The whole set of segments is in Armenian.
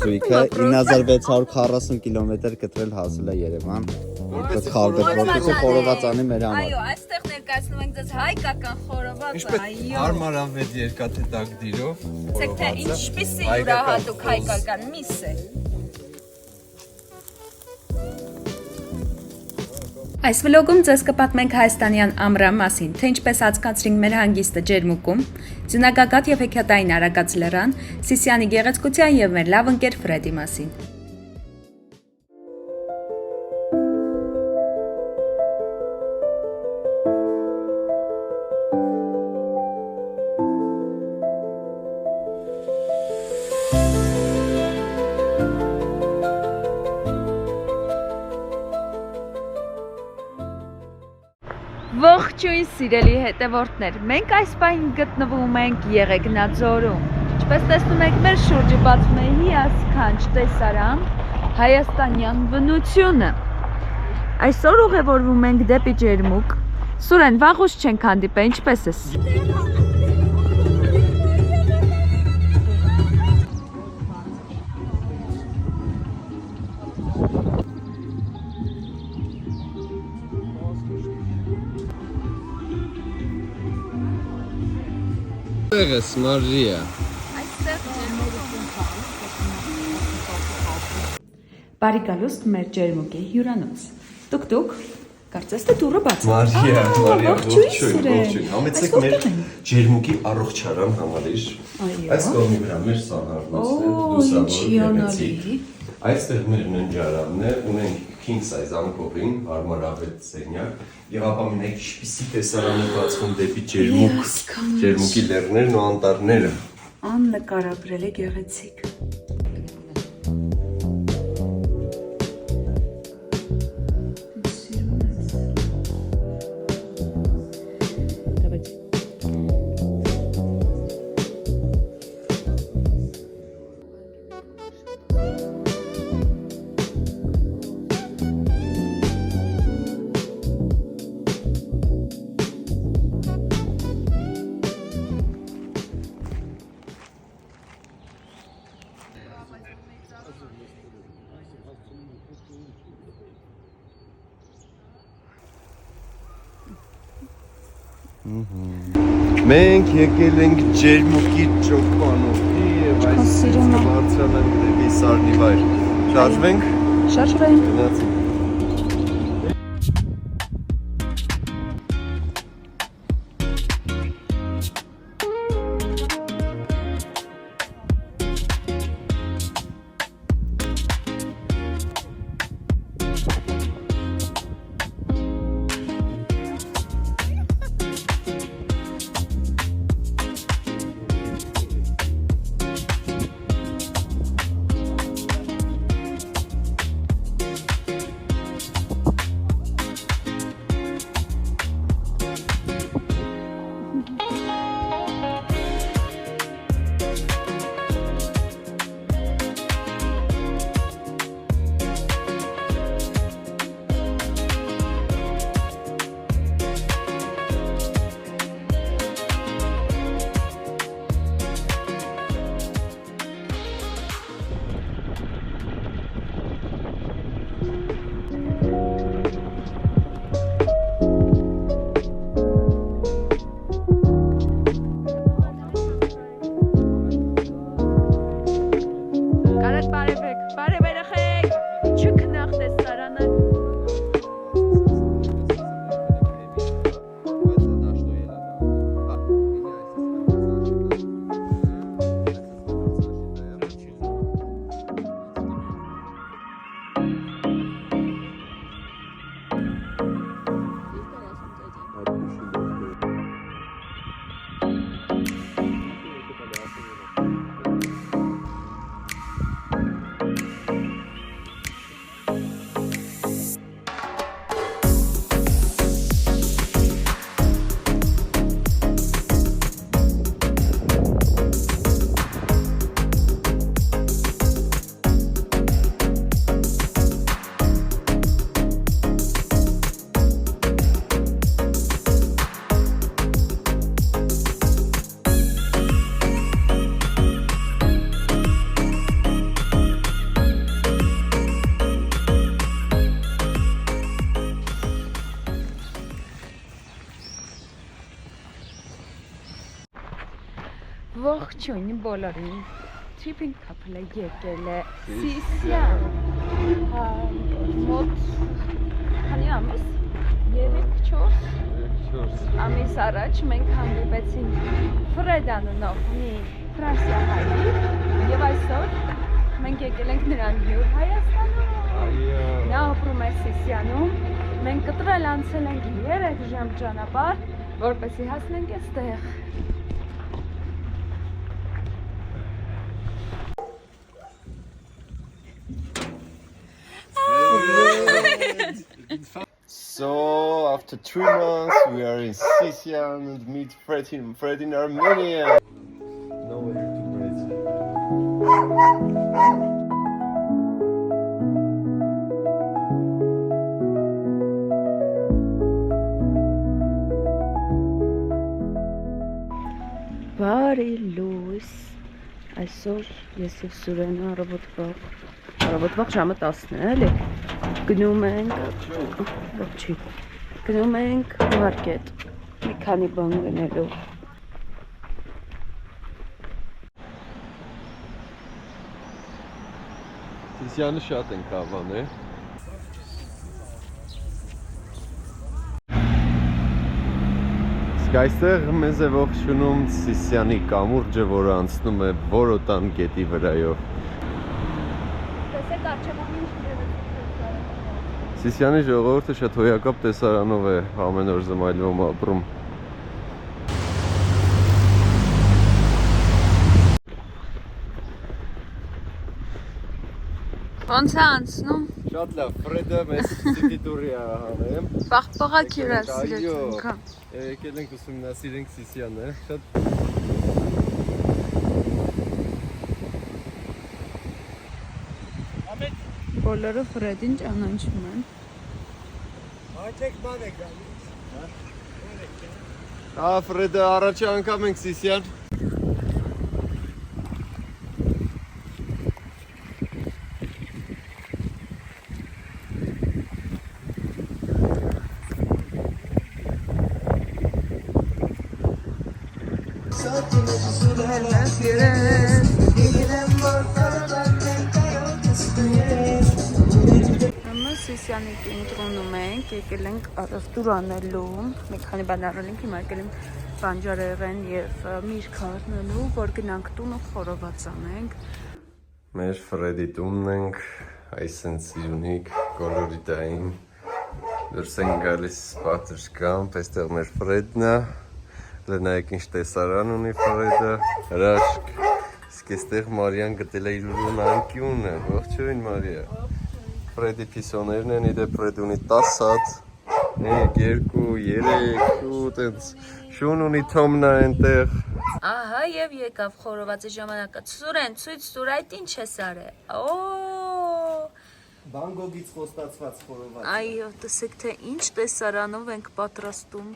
զույգը 9640 կիլոմետր կտրել հասել է Երևան։ Որպես խորովածանի մեր համար։ Այո, այստեղ ներկայացնում ենք ձեզ հայկական խորոված, այո։ Հարմարավետ երկաթե դագդիրով։ Ցեք թե ինչպիսի յուրահատուկ հայկական միս է։ Այս վլոգում ձեզ կպատմենք հայաստանյան ամռան մասին, թե ինչպես անցկացրինք մեր հանգիստը Ջերմուկում, ձյունագագաթ եւ հեքիաթային Արագած լեռան, Սիսիանի գեղեցկության եւ մեր լավ ընկեր Ֆրեդի մասին։ Ողջույն սիրելի հետևորդներ, մենք այս պահին գտնվում ենք Եղեգնաձորում։ Ինչպես տեսնում եք, մեր շուրջը բացում է հիասքանչ տեսարան, հայաստանյան բնությունը։ Այսօր ուղևորվում ենք դեպի Ջերմուկ։ Սուրեն, վաղուց չենք հանդիպել, ինչպես ես։ Տեղը սմարժի է։ Բարի գալուստ մեր Ջերմուկի հյուրանոց։ Տուկ-տուկ, կարծես թե դուռը բաց է։ Մարիա, ողջույն։ Համեցեք մեր Ջերմուկի առողջարան համալիր։ Այս կողմի վրա մեր սանհարնոցն է, այստեղ մեր ննջարանն է, ունենք king size անկողին, հարմարավետ սենյակ, եւ ապա մենք ինչպիսի տեսարան է բացվում դեպի Ջերմուկ, Ջերմուկի լեռներն ու անտառները։ Աննկարագրելի գեղեցիկ։ Մենք եկել ենք Ջերմուկի ճոպանովի եւ այս բարձրանանք դեպի Սարնիվայր։ Շարժվենք։ Շարժվենք։ Գնացինք։ Ողջույն բոլորին։ Trip-ին couple-ը եկել է Սիսիան։ Մոտ քանի ամիս 3-4 ամիս առաջ մենք հանդիպեցինք Ֆրեդ անունով մի ֆրանսիահայի եւ այսօր մենք եկել ենք նրան հյուր Հայաստանում։ Նա ապրում է Սիսիանում։ Մենք կտրել անցել ենք 3 ժամ ճանապարհ, որպեսզի հասնենք այստեղ։ So after 3 months we are in Sisian and meet Fred in Armenia. Nowhere to breathe. Բարի լույս, այսօր ես և Սուրենը առավոտվաղ ժամը 10-ն է, էլի, գնում ենք մարկետ, մի քանի բան գնելու։ Սիսիանը շատ ենք ավան է։ Այստեղ մեզ է ողջունում Սիսիանի կամուրջը, որը անցնում է Որոտան գետի վրայով։ Սիսիանի ժողովուրդը շատ հոյակապ տեսարանով է ամեն օր զմայլվում ապրում։ Ոնց է անցնում։ Շատ լավ, Ֆրեդը մեզ ցիտի տուրի անեմ։ Պաղպաղակ հյուրասիրեցինք։ Եկել ենք ուսումնասիրենք Սիսիանը, շատ Բոլորը Ֆրեդին ճանաչում են։ Ֆրեդը առաջի անգամ ենք Սիսիան։ Սիսիանի կենտրոնում ենք, եկել ենք առևտուր անելու, մի քանի բան առել ենք, հիմա եկել ենք բանջարեղեն եւ միրգ առնելու, որ գնանք տունը խորոված անենք։ Մեր Ֆրեդի տունն ենք, այսենց սիրունիկ, կոլորիտային, դուրս են գալիս պատրշկամբ, այստեղ մեր Ֆրեդն է, նայեք ինչ տեսարան ունի Ֆրեդը, հրաշք, իսկ այստեղ Մարիան գտել է իր ուրուն անկյունը, ողջույն Մարիա։ Ֆրեդի պիսոներն են, իդե Ֆրեդ ունի 10 հատ, 1, 2, 3 ու տենց շուն ունի Թոմնա ենտեղ։ Ահա եւ եկավ խորովածի ժամանակը։ Սուրեն, ցույց տուր, այդ ինչ ես արել։ Բանգոգից խոստացված խորոված։ Այո, տեսեք թե ինչ տեսարանով ենք պատրաստում։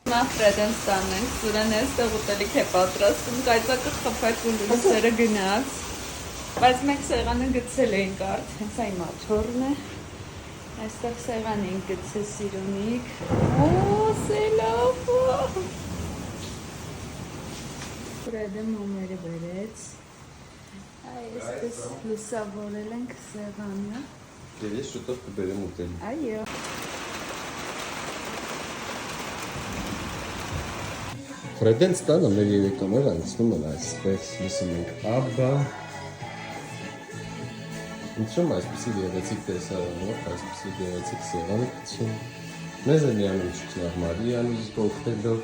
Նա Ֆրեդեն ստանենք, Սուրեն այստեղ ուտելիք է պատրաստում, կայծակը խփեց ու լույսերը գնաց։ Բայց մենք սեղանը գցել էինք արդեն, սա իմ աթոռն է, այստեղ սեղան էինք գցել սիրունիկ, սելավ, Ֆրեդը մոմերը բերեց, այսպես լուսավորել ենք սեղանը, Ես շուտով կբերեմ ուտել։ այո, Ֆրեդեն ստանը մեր երեկաներ անցնում են այսպես, լսում ենք աբա։ Ինչու՞ այսպեսի գեղեցիկ տեսարանով, այսպեսի գեղեցիկ սեղան գցում։ Մեզ է միանում չքնաղ Մարիան իսկ օգտելով։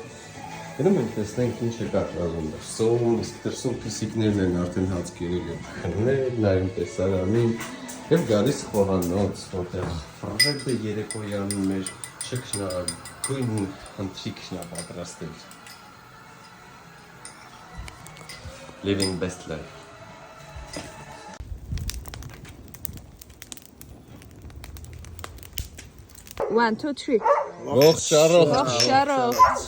Գնում ենք տեսնենք ինչ է կատարվում դրսում, իսկ դրսում փիսիկներն են արդեն հաց կերել են քննել, նայում տեսարանին եւ գալիս խոհանոց, որտեղ Ֆրեդը երեկոյան մեր չքնաղ քնչիկն է պատրաստել։ Living best life. One, two, three. Ողջ առողջ։ Ողջ առողջ։